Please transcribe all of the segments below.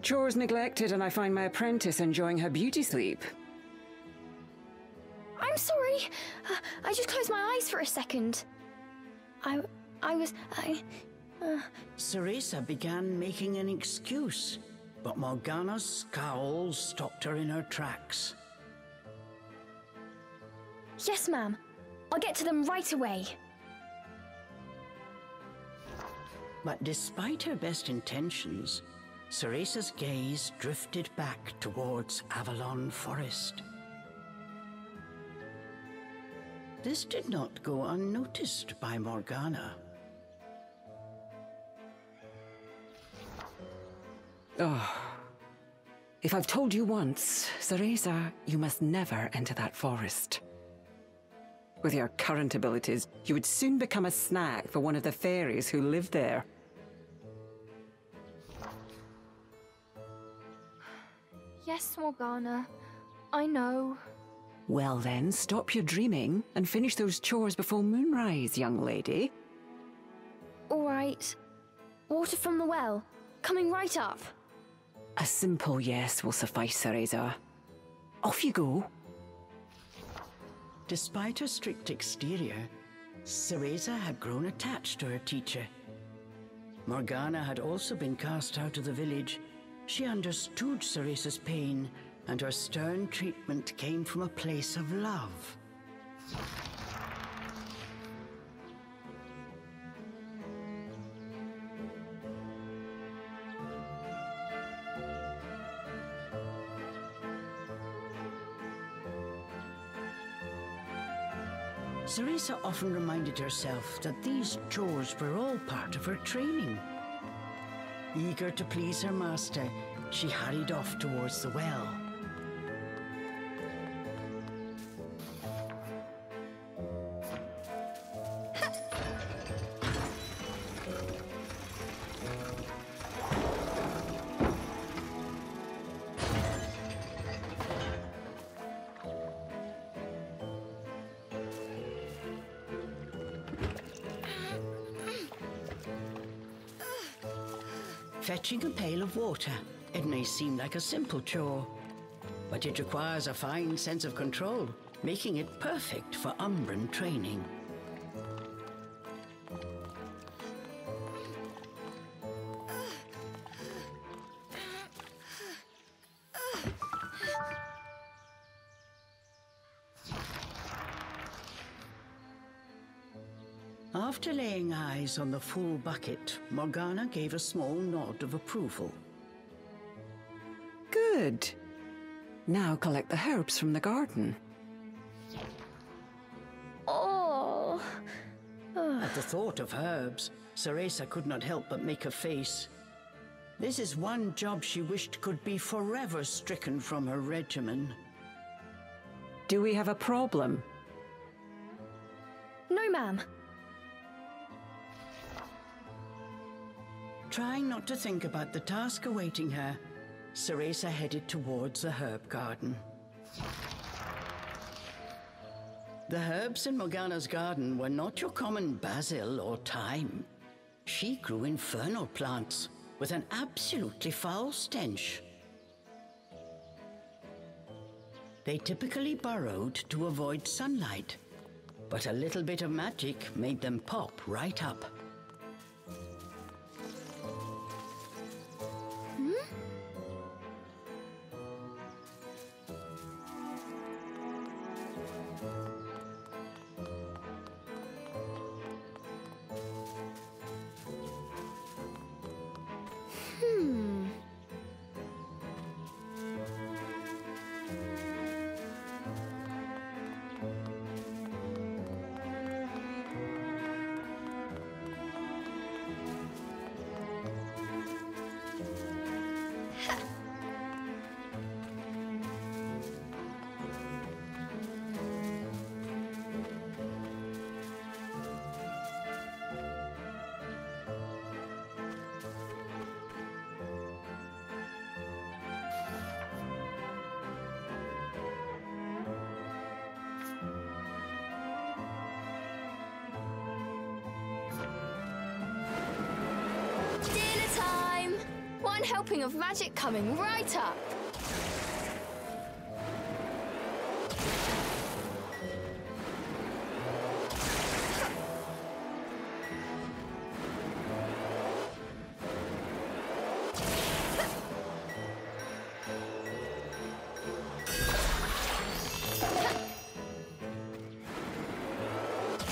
chores neglected and I find my apprentice enjoying her beauty sleep. I'm sorry. I just closed my eyes for a second. Cereza began making an excuse, but Morgana's scowl stopped her in her tracks. Yes, ma'am. I'll get to them right away. But despite her best intentions, Cereza's gaze drifted back towards Avalon Forest. This did not go unnoticed by Morgana. Oh. If I've told you once, Cereza, you must never enter that forest. With your current abilities, you would soon become a snack for one of the fairies who live there. Yes, Morgana. I know. Well then, stop your dreaming and finish those chores before moonrise, young lady. All right. Water from the well. Coming right up. A simple yes will suffice, Cereza. Off you go. Despite her strict exterior, Cereza had grown attached to her teacher. Morgana had also been cast out of the village. She understood Cereza's pain, and her stern treatment came from a place of love. Cereza often reminded herself that these chores were all part of her training. Eager to please her master, she hurried off towards the well. Fetching a pail of water. It may seem like a simple chore, but it requires a fine sense of control, making it perfect for Umbran training. After laying eyes on the full bucket, Morgana gave a small nod of approval. Good. Now collect the herbs from the garden. Oh. At the thought of herbs, Cereza could not help but make a face. This is one job she wished could be forever stricken from her regimen. Do we have a problem? No, ma'am. Trying not to think about the task awaiting her, Cereza headed towards the herb garden. The herbs in Morgana's garden were not your common basil or thyme. She grew infernal plants with an absolutely foul stench. They typically burrowed to avoid sunlight, but a little bit of magic made them pop right up. One helping of magic coming right up.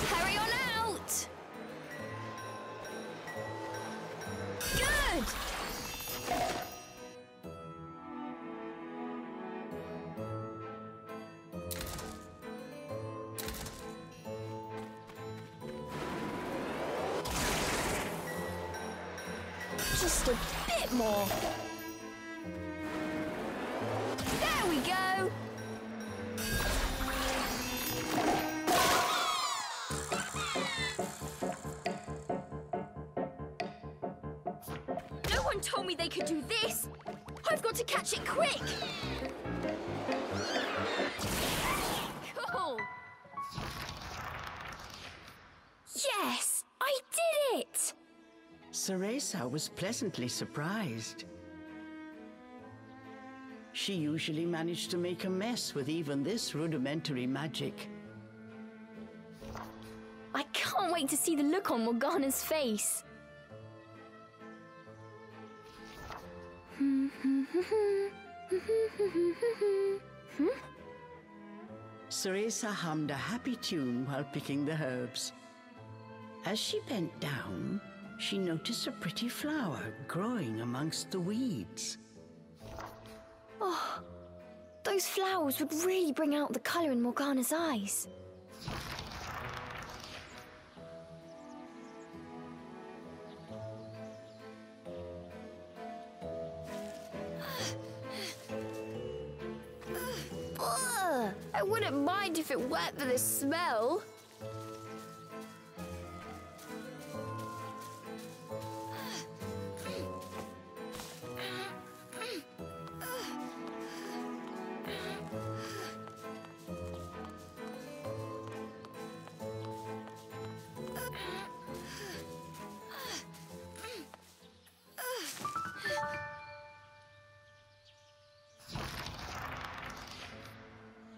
Hurry on out! Good! Just a bit more. There we go! No one told me they could do this! I've got to catch it quick! Cool! Yes! I did it! Cereza was pleasantly surprised. She usually managed to make a mess with even this rudimentary magic. I can't wait to see the look on Morgana's face. Cereza hummed a happy tune while picking the herbs. As she bent down, she noticed a pretty flower growing amongst the weeds. Oh, those flowers would really bring out the colour in Morgana's eyes. Ugh, I wouldn't mind if it weren't for the smell.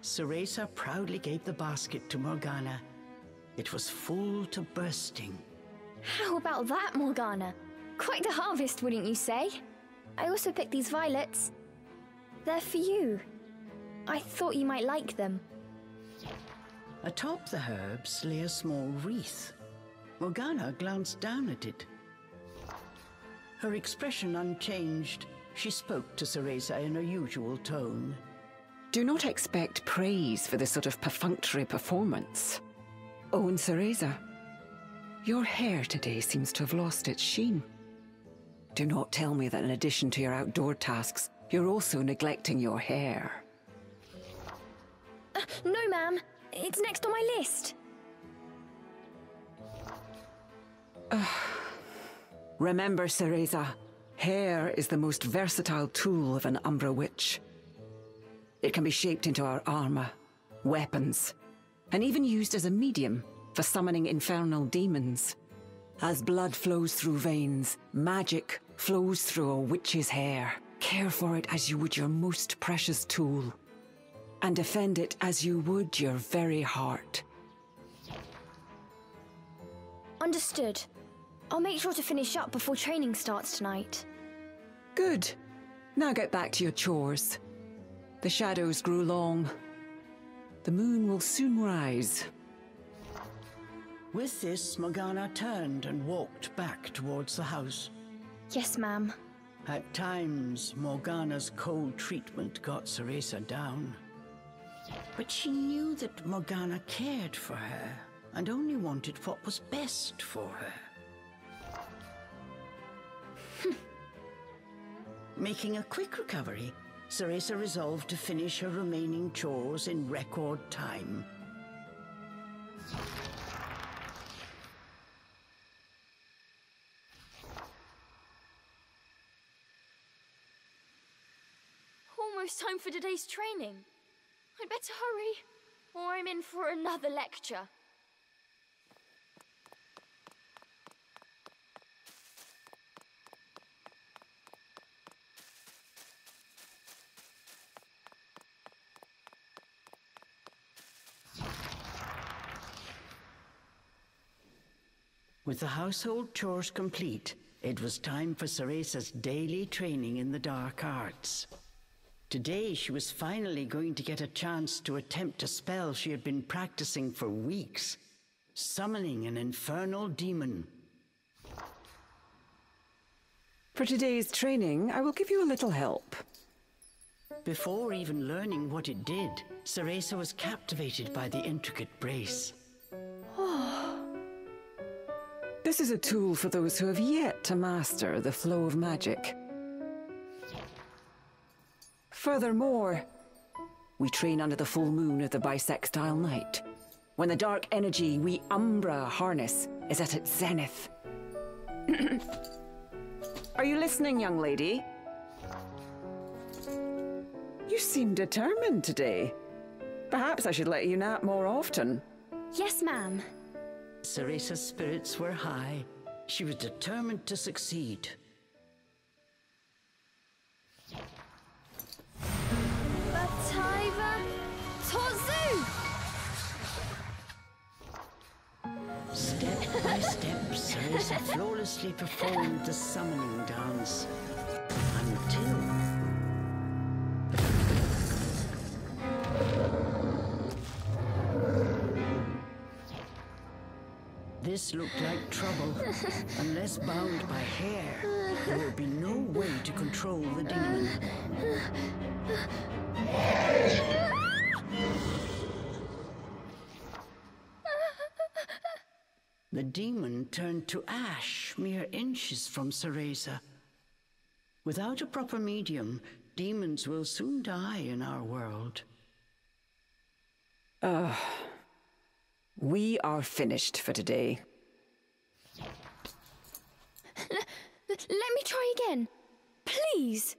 Cereza proudly gave the basket to Morgana. It was full to bursting. How about that, Morgana? Quite the harvest, wouldn't you say? I also picked these violets. They're for you. I thought you might like them. Atop the herbs lay a small wreath. Morgana glanced down at it. Her expression unchanged, she spoke to Cereza in her usual tone. Do not expect praise for this sort of perfunctory performance. Oh, and Cereza, your hair today seems to have lost its sheen. Do not tell me that in addition to your outdoor tasks, you're also neglecting your hair. No, ma'am. It's next on my list. Remember, Cereza, hair is the most versatile tool of an Umbra witch. It can be shaped into our armor, weapons, and even used as a medium for summoning infernal demons. As blood flows through veins, magic flows through a witch's hair. Care for it as you would your most precious tool, and defend it as you would your very heart. Understood. I'll make sure to finish up before training starts tonight. Good. Now get back to your chores. The shadows grew long. The moon will soon rise. With this, Morgana turned and walked back towards the house. Yes, ma'am. At times, Morgana's cold treatment got Cereza down. But she knew that Morgana cared for her and only wanted what was best for her. Making a quick recovery, Cereza resolved to finish her remaining chores in record time. Almost time for today's training. I'd better hurry, or I'm in for another lecture. With the household chores complete, it was time for Cereza's daily training in the dark arts. Today, she was finally going to get a chance to attempt a spell she had been practicing for weeks, summoning an infernal demon. For today's training, I will give you a little help. Before even learning what it did, Cereza was captivated by the intricate brace. This is a tool for those who have yet to master the flow of magic. Furthermore, we train under the full moon of the bisextile night, when the dark energy we Umbra harness is at its zenith. Are you listening, young lady? You seem determined today. Perhaps I should let you nap more often. Yes, ma'am. Cereza's spirits were high. She was determined to succeed. Bataiva Tozu! Step by step, Cereza flawlessly performed the summoning dance. Until... This looked like trouble. Unless bound by hair, there would be no way to control the demon. The demon turned to ash mere inches from Cereza. Without a proper medium, demons will soon die in our world. We are finished for today. Let me try again. Please.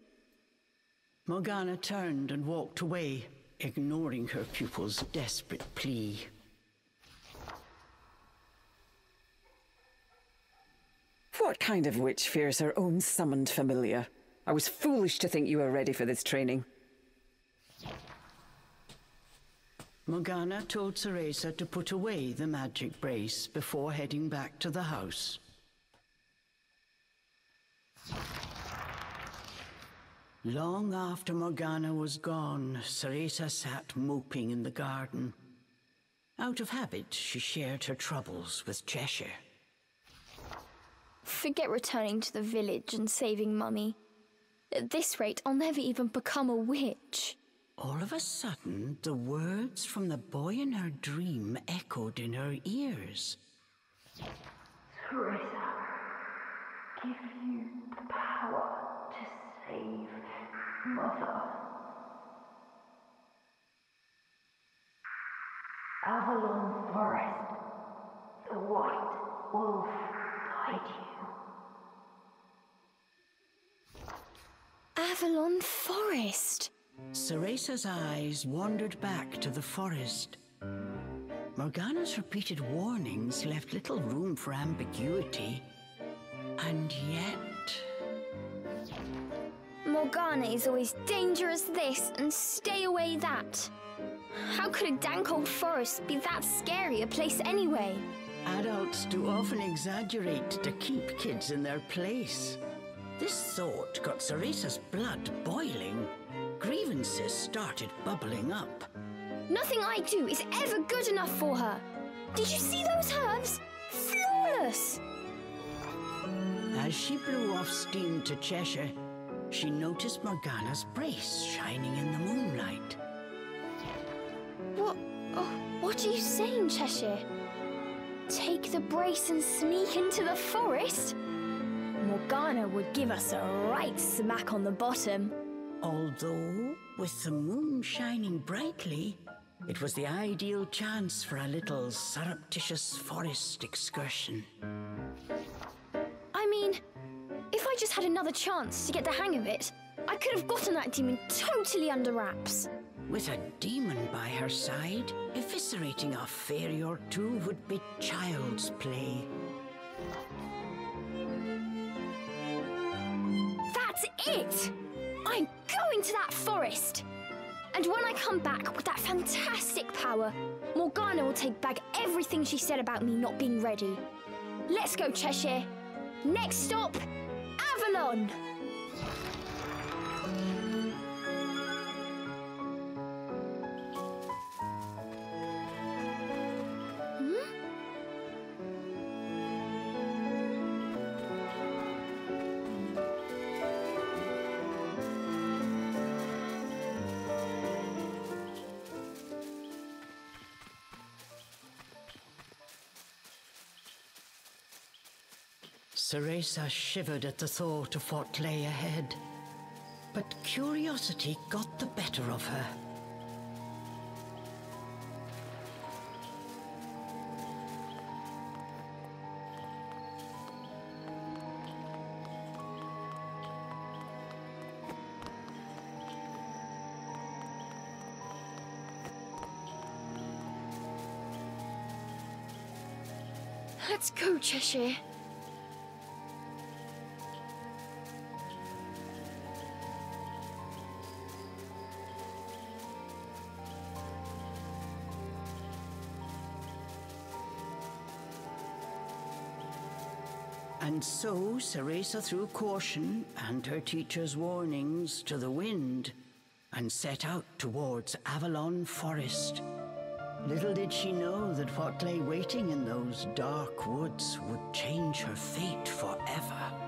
Morgana turned and walked away, ignoring her pupil's desperate plea. What kind of witch fears her own summoned familiar? I was foolish to think you were ready for this training. Morgana told Cereza to put away the magic brace before heading back to the house. Long after Morgana was gone, Cereza sat moping in the garden. Out of habit, she shared her troubles with Cheshire. Forget returning to the village and saving Mummy. At this rate, I'll never even become a witch. All of a sudden, the words from the boy in her dream echoed in her ears. Cereza, give you the power to save Mother. Avalon Forest, the White Wolf guide you. Avalon Forest. Cereza's eyes wandered back to the forest. Morgana's repeated warnings left little room for ambiguity. And yet... Morgana is always dangerous this and stay away that. How could a dank old forest be that scary a place anyway? Adults do often exaggerate to keep kids in their place. This thought got Cereza's blood boiling. Grievances started bubbling up. Nothing I do is ever good enough for her. Did you see those herbs? Flawless! As she blew off steam to Cheshire, she noticed Morgana's brace shining in the moonlight. What are you saying, Cheshire? Take the brace and sneak into the forest? Morgana would give us a right smack on the bottom. Although, with the moon shining brightly, it was the ideal chance for a little surreptitious forest excursion. I mean, if I just had another chance to get the hang of it, I could have gotten that demon totally under wraps. With a demon by her side, eviscerating a fairy or two would be child's play. That's it! I'm going to that forest! And when I come back with that fantastic power, Morgana will take back everything she said about me not being ready. Let's go, Cheshire. Next stop, Avalon. Cereza shivered at the thought of what lay ahead, but curiosity got the better of her. Let's go, Cheshire. And so Cereza threw caution and her teacher's warnings to the wind and set out towards Avalon Forest. Little did she know that what lay waiting in those dark woods would change her fate forever.